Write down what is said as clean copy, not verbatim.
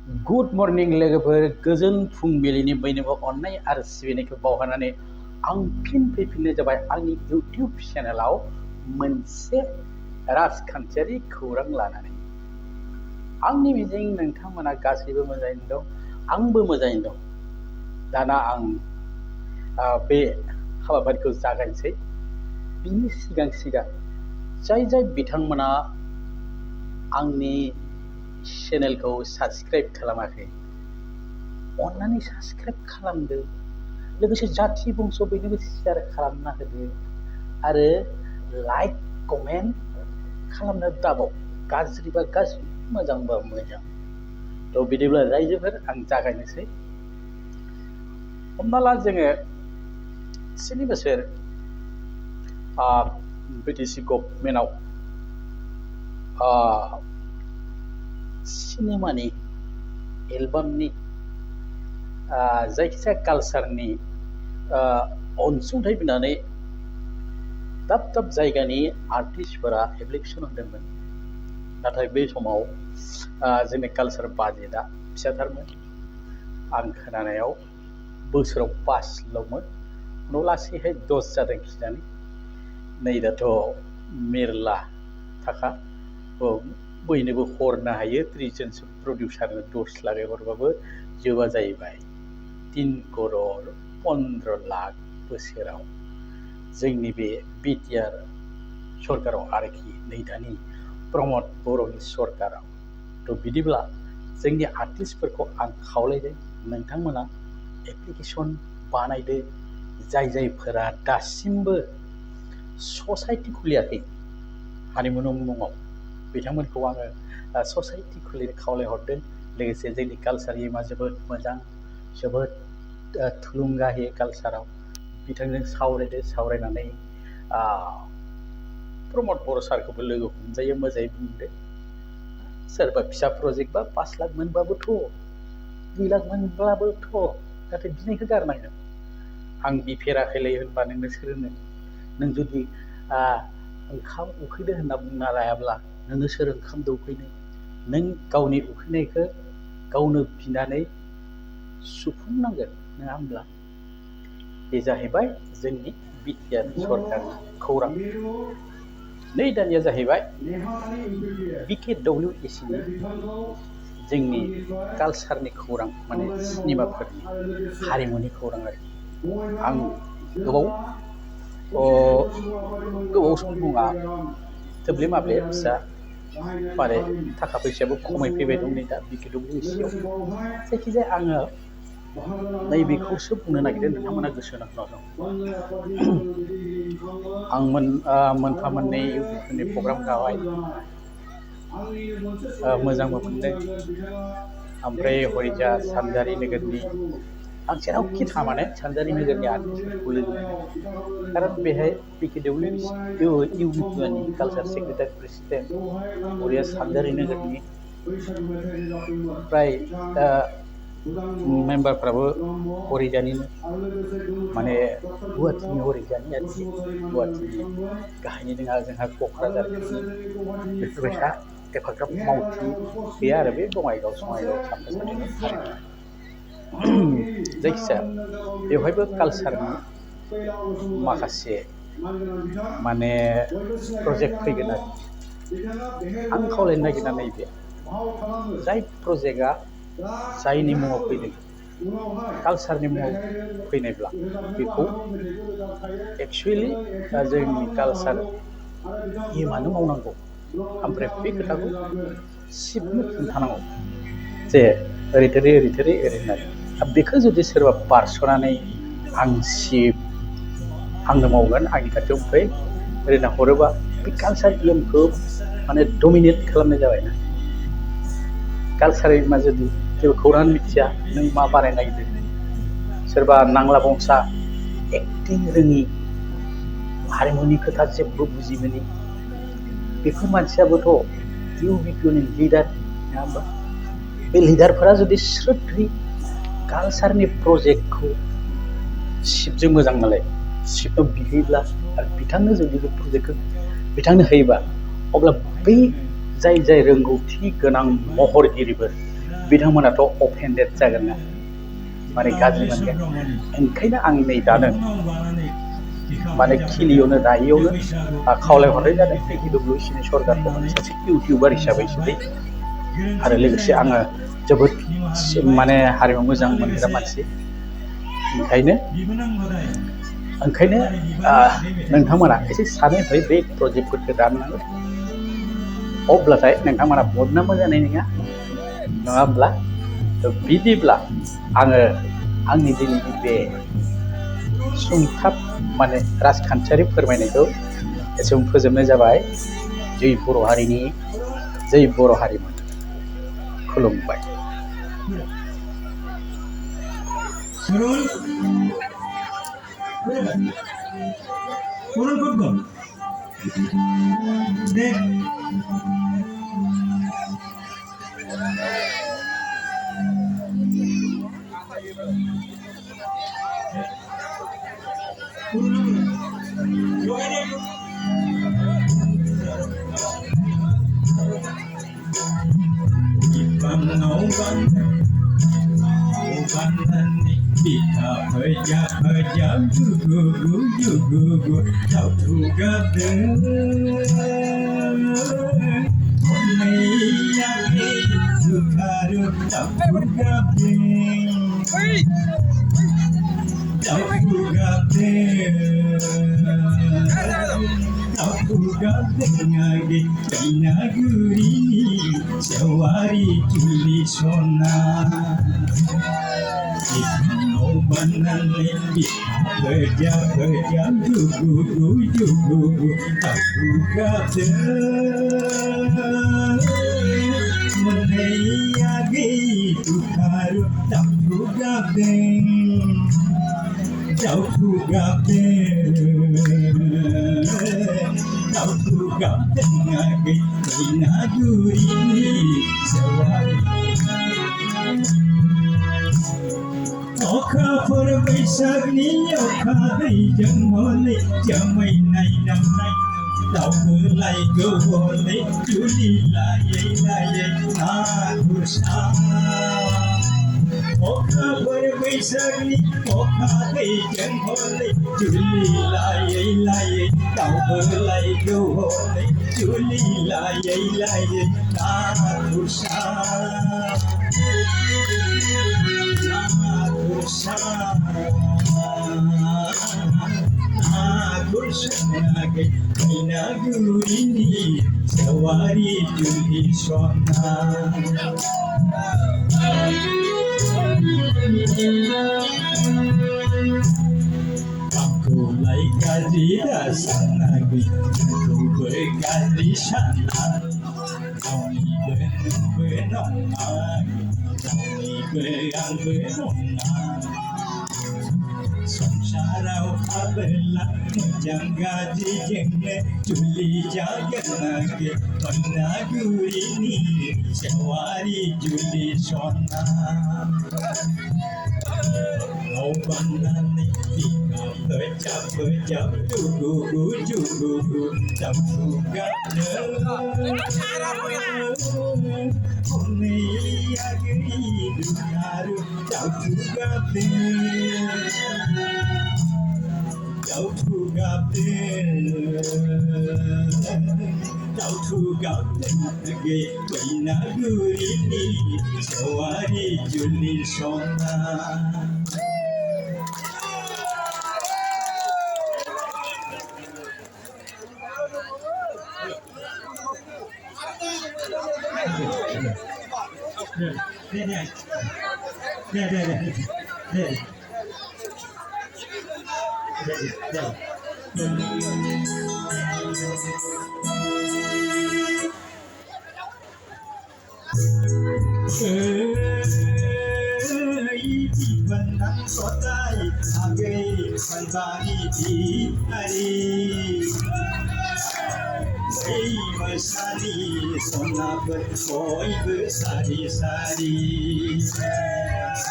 Good morning लोगोफोर गोजोन फुंबिलिनि बयनोबो अननाय आरो सिबिनायखौ बावहरनानै आं फिन फैफिननाय जाबाय आंनि इउटिउब चेनेलाव मोनसे राजखान्थियारि खौरां लानानै। आंनि मिजिं नोंथांमोना गासैबो मोजाङैनो दं, आंबो मोजाङैनो दं। दाना आं बे हाबाफारिखौ जागायनोसै। बिनि सिगां जाय बिथांमोना आंनि चेनेलखौ साबस्क्राइब खालामाखै, अन्नानै साबस्क्राइब खालामदो। लोगोसे जाथि बंस' बयनोबो शेयार खालामना होदो आरो लाइक कमेन्ट खालामनो दाबाव। गाज्रिबा गाज्रि, मोजांबा मोजां। थ' बिदिब्ला रायजोफोर आं जागायनोसै। हमना ला जोङो 7 बोसोर BTC गभर्नमेन्टआव सिनेमानि एलबामनि जायखिजाया कालचारनि अनसुंथाइ होनानै दाब जायगानि आर्टिस्टफोरा एप्लिकेसन होदोंमोन। नाथाय बे समाव जोंनि कालचार बाजेटआ फिसाथारमोन। आं खोनानायाव बोसोराव 5ल'मोन, उनाव लासैहाय 10 जादों खिजानि। नै दाथ' मेरला थाखा बयनोबो हरनो हायो। 30 जनसो प्रडिउसारनो 10 लाखै हरबाबो जोबा जाहैबाय। 3 करोड़ 15 लाख बोसोराव जोंनि बे बिटिआर सरकाराव आरोखि, नै दानि प्रमद बर'नि सरकाराव। थ' बिदिब्ला जोंनि आर्टिस्टफोरखौ आं खावलायदों, नोंथांमोना एप्लिकेसन बानायदो। जायफोरा दासिमबो ससाइटि खुलियाखै हारिमुनि मुङाव, बिथांमोनखौ आङो ससाइटि खुलिनो खावलायहरदों। लोगोसे जोंनि कालचार इमा जोबोद मोजां, जोबोद थुलुंगा होयो कालचाराव। बिथांजों सावरायदो, सावरायनानै प्रमद बर' सारखौबो लोगो हमजायो, मोजाङै बुंदो। सोरबा फिसा प्रजेक्टबा 5 लाख मोनबाबोथ', 2 लाख मोनब्लाबोथ', नाथाय बिनायखौ गारनांगोन। आं बिफेराखैलै होनबा नोंनो सोर होनो? नों जुदि ओंखाम उखैदो होनना बुंना लायाब्ला नोंनो सोर ओंखाम दौफैनो? नों गावनि उखैनायखौ गावनो बिनानै सुफुंनांगोन, नङा होमब्ला? बे जाहैबाय जोंनि बिटिआर सरकारनि खौरां। नै दानिया जाहैबाय BKWACनि जोंनि कालचारनि खौरां, माने सिनेमाफोरनि हारिमुनि खौरां आरोखि। आं गोबाव सम बुङा, थोब्ले माब्ले फिसा माने थाखा फैसायाबो खमायफैबाय दं नै दा BKWACआव। जायखिजाया आङो नैबेखौसो बुंनो नागिरदों, नोंथांमोना गोसो होना खोनासं। आं मोनफा मोननै इउटिउबफोरनि प्रग्राम गाबाय, मोजांबो मोनदों। ओमफ्राय हरैजा सानजारि नोगोरनि, आं जेरावखि थाङा माने सानजारि नोगोरनि आर्टिस्टफोरखौ लोगो मोनो। खारन बेहाय BKWACनि कालचार सेक्रेटारि प्रेसिडेन्ट हरैया सानजारि नोगोरनि फ्राय मेम्बारफ्राबो हरैजानिनो, माने गुवाहाटीनि हरैजानि आरोखि। गुवाहाटीनि गाहायनि नङा, जोंहा क'क्राझारनि बेफोरबायसा एफाग्राब मावथि गैया आरो बे बङाइगाव सामथासालिनि हारिमु। जायखिजाया बेवहायबो कालचारनि माखासे माने प्रजेक्ट फैगोन आरो। आं खावलायनो नागिरना नैबे, जाय प्रजेक्टआ जायनि मुङाव फैदों, कालचारनि मुङाव फैनायब्ला बेखौ एक्सुवेलि जोंनि कालचार इमानो मावनांगौ। ओमफ्राय बे खोथाखौ सिबनो खिन्थानांगौ जे ओरै होननानै। बेखौ जुदि सोरबा बारस'नानै आंनो मावगोन आंनि खाथियाव, ओमफ्राय ओरैनो हरोबा बे कालचार इमखौ माने डमिनेट खालामनाय जाबायना। कालचार इमा जुदि जेबो खौरां मिथिया, नों मा बानायनो नागिरदों? सोरबा नांला बंसा एक्टिं रोङि, हारिमुनि खोथा जेबो बुजि मोनि, बेफोर मानसियाबोथ' इउबिपिनि लिडार, नङा होमबा? बे लिडारफोरा जुदि स्रोदहै कालचारनि प्रजेक्टखौ सिबजों मोजां नालाय सिबनो बिहैब्ला आरो बिथांनो जुदि बे प्रजेक्टखौ बिथांनो होयोबा, अब्ला बै जाय रोंगौथि गोनां महरगिरिफोर बिथांमोनाथ' अफेन्डेड जागोन ना माने गाज्रि मोनगोन ओंखायनो आं नै दानो माने खिलियावनो दायियावनो खावलायहरनाय जादों BKWCनि सरकारखौ माने सासे इउटिउबार हिसाबैसो दै आरो लोगोसे आङो जोबोद माने हारिमु मोजां मोनग्रा मानसि ओंखायनो नोंथांमोना एसे सानै हयै बे प्रजेक्टफोरखौ दाननांगौ अब्लाथाय नोंथांमोना बदनामबो जानाय नङा नङा होमब्ला बिदिब्ला आङो आंनि दिनैनि बे सुंथाब माने राजखान्थियारि फोरमायनायखौ एसेबां फोजोबनाय जाबाय जै बर' हारिनि जै बर' हारिमु खुलुमबाय